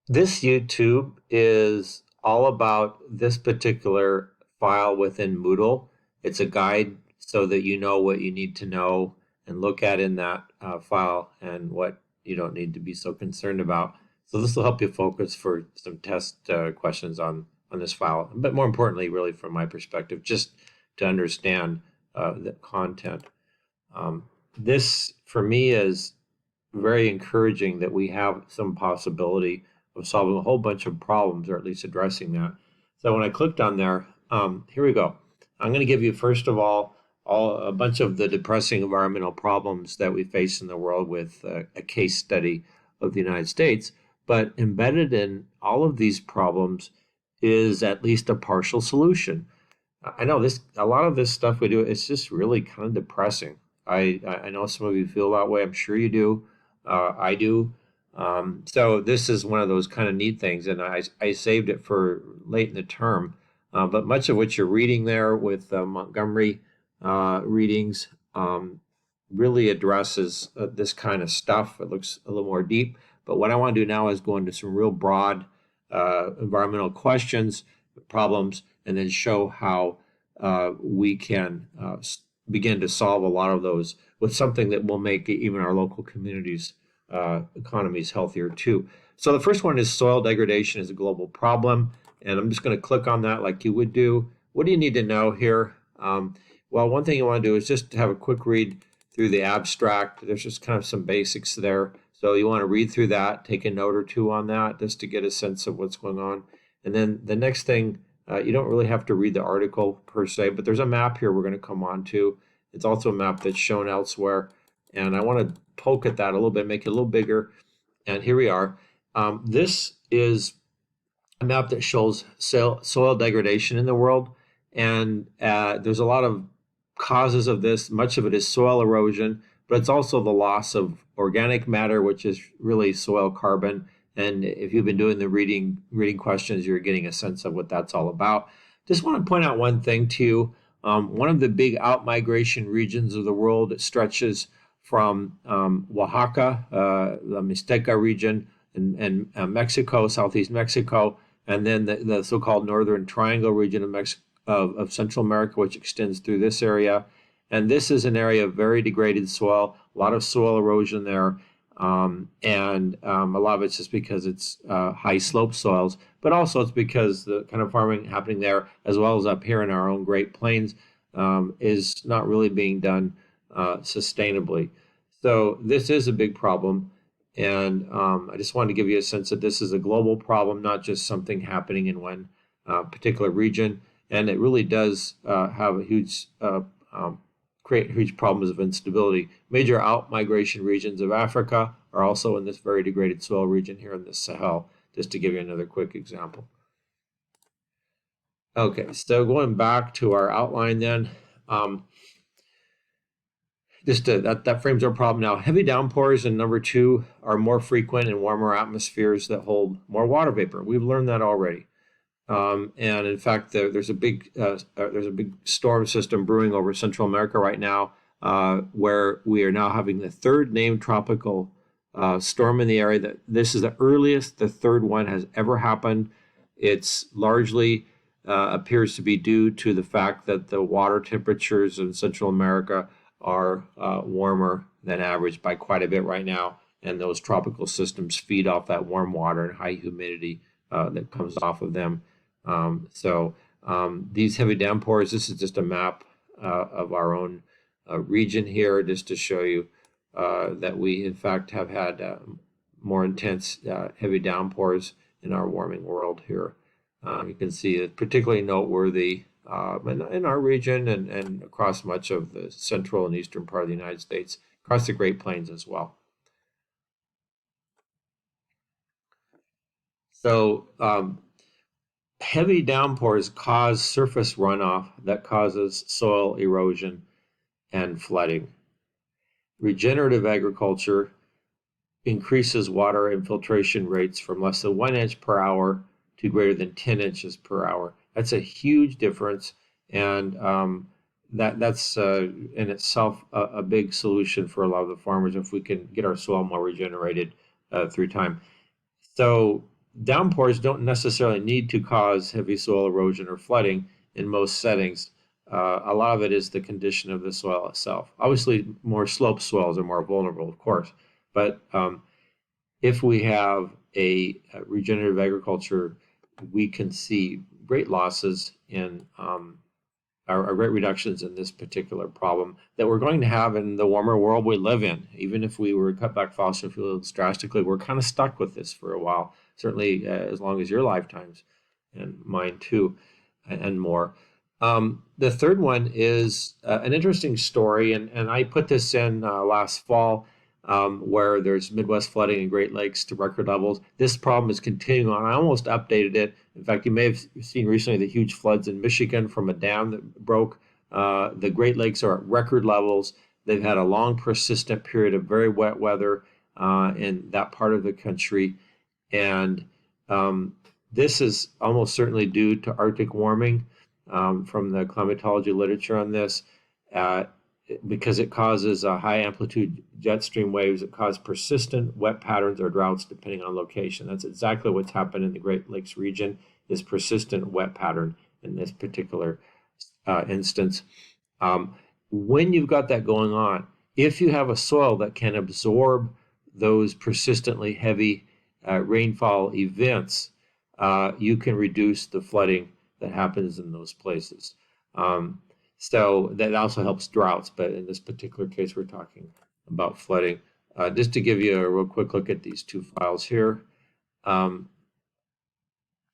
This YouTube is all about this particular file within Moodle. It's a guide so that you know what you need to know and look at in that file and what you don't need to be so concerned about. So this will help you focus for some test questions on this file, but more importantly, really from my perspective, just to understand the content. This, for me, is very encouraging that we have some possibility of solving a whole bunch of problems, or at least addressing that. So when I clicked on there, here we go. I'm going to give you, first of all a bunch of the depressing environmental problems that we face in the world with a case study of the United States. But embedded in all of these problems is at least a partial solution. I know this, a lot of this stuff we do, it's just really kind of depressing. I know some of you feel that way. I'm sure you do. I do. So this is one of those kind of neat things, and I saved it for late in the term. But much of what you're reading there with Montgomery readings really addresses this kind of stuff. It looks a little more deep. But what I want to do now is go into some real broad environmental questions, problems, and then show how we can begin to solve a lot of those with something that will make even our local communities economies healthier too. So the first one is soil degradation is a global problem, and I'm just going to click on that like you would do. What do you need to know here? Well, one thing you want to do is just have a quick read through the abstract. There's just kind of some basics there. So you want to read through that, take a note or two on that just to get a sense of what's going on. And then the next thing, you don't really have to read the article per se, but there's a map here we're going to come on to. It's also a map that's shown elsewhere. And I want to poke at that a little bit, make it a little bigger. And here we are. This is a map that shows soil degradation in the world. And there's a lot of causes of this. Much of it is soil erosion, but it's also the loss of organic matter, which is really soil carbon. And if you've been doing the reading questions, you're getting a sense of what that's all about. Just want to point out one thing to you. One of the big outmigration regions of the world, it stretches from Oaxaca, the Mixteca region, and Mexico, southeast Mexico, and then the so-called Northern Triangle region of Mexico, of Central America, which extends through this area. And this is an area of very degraded soil, a lot of soil erosion there. And a lot of it's just because it's high slope soils, but also it's because the kind of farming happening there, as well as up here in our own Great Plains, is not really being done sustainably. So this is a big problem. And I just wanted to give you a sense that this is a global problem, not just something happening in one particular region. And it really does have a huge create huge problems of instability. Major out-migration regions of Africa are also in this very degraded soil region here in the Sahel, just to give you another quick example. Okay, so going back to our outline then, that frames our problem now. Heavy downpours in number two are more frequent in warmer atmospheres that hold more water vapor. We've learned that already. And in fact, there's a big storm system brewing over Central America right now, where we are now having the third named tropical storm in the area. That this is the earliest the third one has ever happened. It's largely appears to be due to the fact that the water temperatures in Central America are warmer than average by quite a bit right now, and those tropical systems feed off that warm water and high humidity that comes off of them. These heavy downpours, this is just a map of our own region here, just to show you that we, in fact, have had more intense heavy downpours in our warming world here. You can see it's particularly noteworthy in our region and across much of the central and eastern part of the United States, across the Great Plains as well. So heavy downpours cause surface runoff that causes soil erosion and flooding. Regenerative agriculture increases water infiltration rates from less than 1 inch per hour to greater than 10 inches per hour. That's a huge difference, and that's in itself a big solution for a lot of the farmers if we can get our soil more regenerated through time. So downpours don't necessarily need to cause heavy soil erosion or flooding in most settings. A lot of it is the condition of the soil itself. Obviously, more sloped soils are more vulnerable, of course, but if we have a regenerative agriculture, we can see great losses in or great reductions in this particular problem that we're going to have in the warmer world we live in. Even if we were to cut back fossil fuels drastically, we're kind of stuck with this for a while, certainly as long as your lifetimes and mine too, and more. The third one is an interesting story, and I put this in last fall, where there's Midwest flooding in Great Lakes to record levels. This problem is continuing on. I almost updated it. In fact, you may have seen recently the huge floods in Michigan from a dam that broke. The Great Lakes are at record levels. They've had a long, persistent period of very wet weather in that part of the country. And this is almost certainly due to Arctic warming. From the climatology literature on this, because it causes high amplitude jet stream waves that cause persistent wet patterns or droughts depending on location. That's exactly what's happened in the Great Lakes region, is persistent wet pattern in this particular instance. When you've got that going on, if you have a soil that can absorb those persistently heavy rainfall events, you can reduce the flooding that happens in those places. So that also helps droughts, but in this particular case, we're talking about flooding. Just to give you a real quick look at these two files here.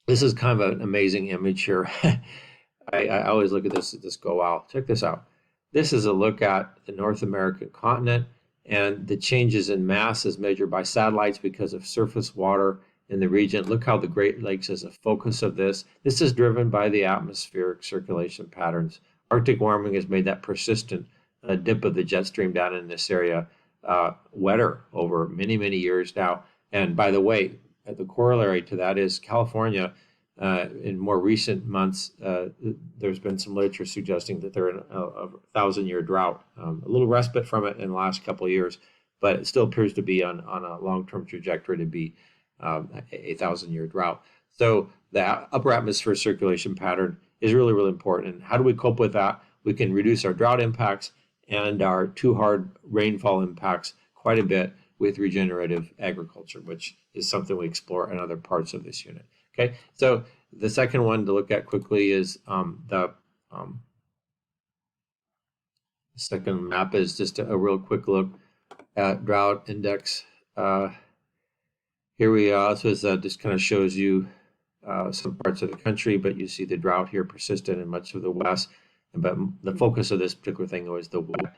This is kind of an amazing image here. I always look at this and just go, wow, check this out. This is a look at the North American continent and the changes in mass as measured by satellites because of surface water in the region. Look how the Great Lakes is a focus of this. This is driven by the atmospheric circulation patterns. Arctic warming has made that persistent dip of the jet stream down in this area wetter over many, many years now. And by the way, the corollary to that is California, in more recent months, there's been some literature suggesting that they're in a 1,000-year drought. A little respite from it in the last couple of years, but it still appears to be on a long-term trajectory to be a 1,000-year drought. So the upper atmosphere circulation pattern is really, really important. How do we cope with that? We can reduce our drought impacts and our too hard rainfall impacts quite a bit with regenerative agriculture, which is something we explore in other parts of this unit. Okay, so the second one to look at quickly is the second map is just a real quick look at drought index. Here we are. So this just kind of shows you some parts of the country, but you see the drought here persistent in much of the West. But the focus of this particular thing was the wet,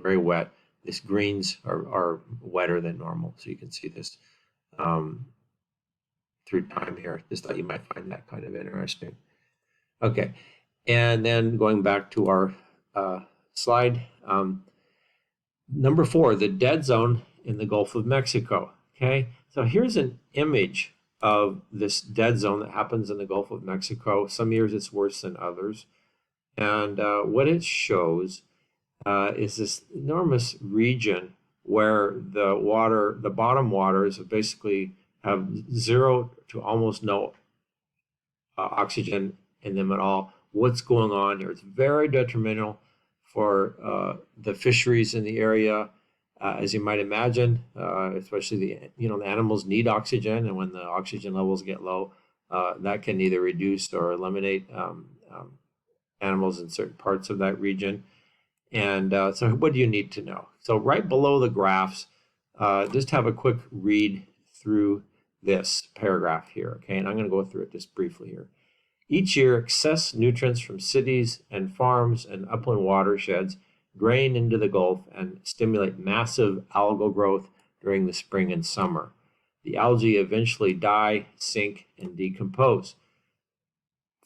very wet. These greens are wetter than normal. So you can see this through time here. Just thought you might find that kind of interesting. Okay, and then going back to our slide, number 4, the dead zone in the Gulf of Mexico. Okay, so here's an image of this dead zone that happens in the Gulf of Mexico. Some years it's worse than others. And what it shows is this enormous region where the bottom waters basically have zero to almost no oxygen in them at all. What's going on here? It's very detrimental for the fisheries in the area. As you might imagine, especially the animals need oxygen, and when the oxygen levels get low, that can either reduce or eliminate animals in certain parts of that region. And so what do you need to know? So right below the graphs, just have a quick read through this paragraph here, okay? And I'm going to go through it just briefly here. Each year, excess nutrients from cities and farms and upland watersheds drain into the Gulf and stimulate massive algal growth during the spring and summer. The algae eventually die, sink, and decompose.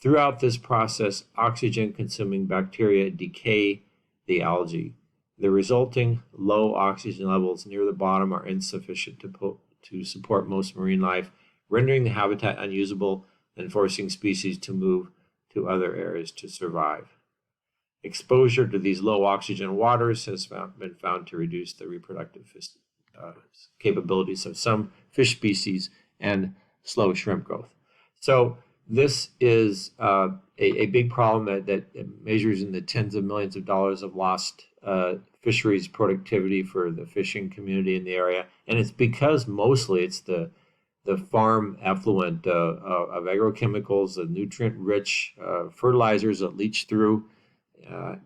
Throughout this process, oxygen-consuming bacteria decay the algae. The resulting low oxygen levels near the bottom are insufficient to support most marine life, rendering the habitat unusable and forcing species to move to other areas to survive. Exposure to these low oxygen waters has been found to reduce the reproductive capabilities of some fish species and slow shrimp growth. So this is a big problem that measures in the tens of millions of dollars of lost fisheries productivity for the fishing community in the area. And it's because mostly it's the farm effluent of agrochemicals, the nutrient-rich fertilizers that leach through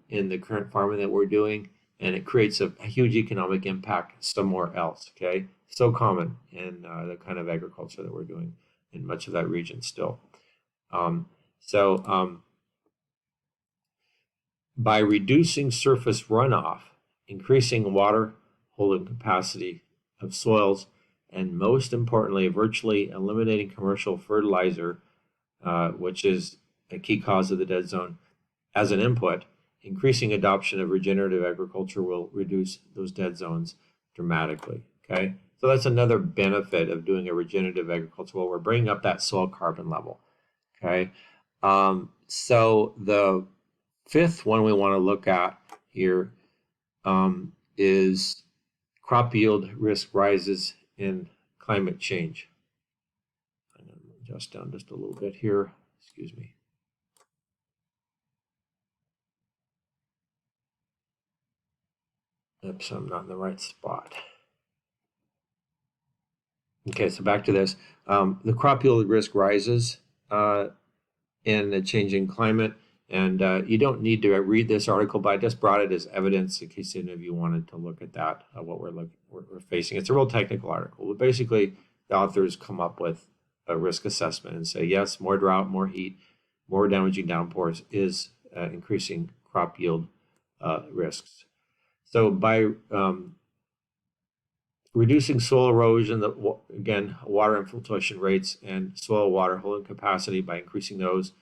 in the current farming that we're doing, and it creates a huge economic impact somewhere else, okay? So common in the kind of agriculture that we're doing in much of that region still. By reducing surface runoff, increasing water holding capacity of soils, and most importantly, virtually eliminating commercial fertilizer, which is a key cause of the dead zone, as an input, increasing adoption of regenerative agriculture will reduce those dead zones dramatically, okay? So that's another benefit of doing a regenerative agriculture. Well, we're bringing up that soil carbon level, okay? So the fifth one we want to look at here is crop yield risk rises in climate change. I'm going to adjust down just a little bit here. Excuse me. Oops, I'm not in the right spot. Okay, so back to this. The crop yield risk rises in the changing climate. And you don't need to read this article, but I just brought it as evidence in case any of you wanted to look at that, what we're facing. It's a real technical article. But basically, the authors come up with a risk assessment and say, yes, more drought, more heat, more damaging downpours is increasing crop yield risks. So by reducing soil erosion, again, water infiltration rates and soil water holding capacity, by increasing those,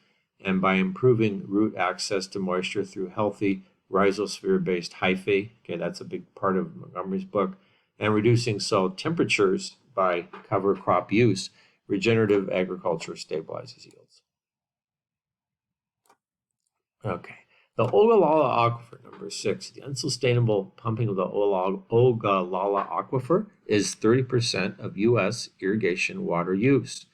and by improving root access to moisture through healthy rhizosphere-based hyphae, okay, that's a big part of Montgomery's book, and reducing soil temperatures by cover crop use, regenerative agriculture stabilizes yields. Okay, the Ogallala Aquifer, number 6, the unsustainable pumping of the Ogallala Aquifer is 30% of U.S. irrigation water use.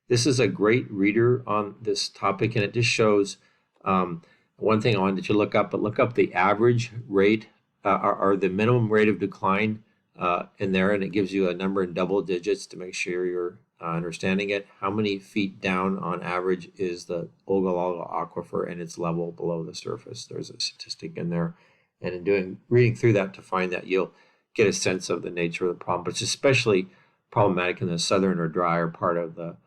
This is a great reader on this topic, and it just shows one thing I wanted you to look up, but look up the average rate or the minimum rate of decline in there, and it gives you a number in double digits to make sure you're understanding it. How many feet down on average is the Ogallala Aquifer and its level below the surface? There's a statistic in there, and in reading through that to find that, you'll get a sense of the nature of the problem. But it's especially problematic in the southern or drier part of the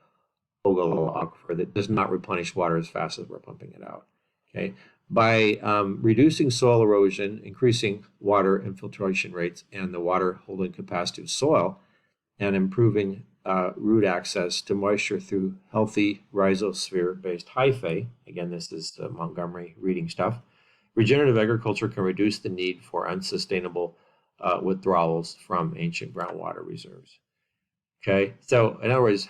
Ogallala Aquifer that does not replenish water as fast as we're pumping it out. Okay, by reducing soil erosion, increasing water infiltration rates and the water holding capacity of soil, and improving root access to moisture through healthy rhizosphere-based hyphae. Again, this is the Montgomery reading stuff. Regenerative agriculture can reduce the need for unsustainable withdrawals from ancient groundwater reserves. Okay, so in other words,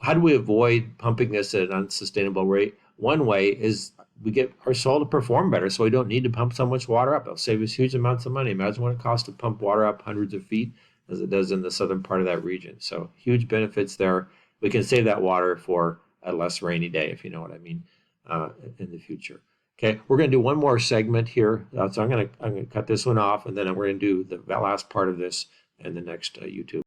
how do we avoid pumping this at an unsustainable rate? One way is we get our soil to perform better, so we don't need to pump so much water up. It'll save us huge amounts of money. Imagine what it costs to pump water up hundreds of feet as it does in the southern part of that region. So huge benefits there. We can save that water for a less rainy day, if you know what I mean, in the future. Okay, we're going to do one more segment here. So I'm going to cut this one off, and then we're going to do the last part of this in the next YouTube.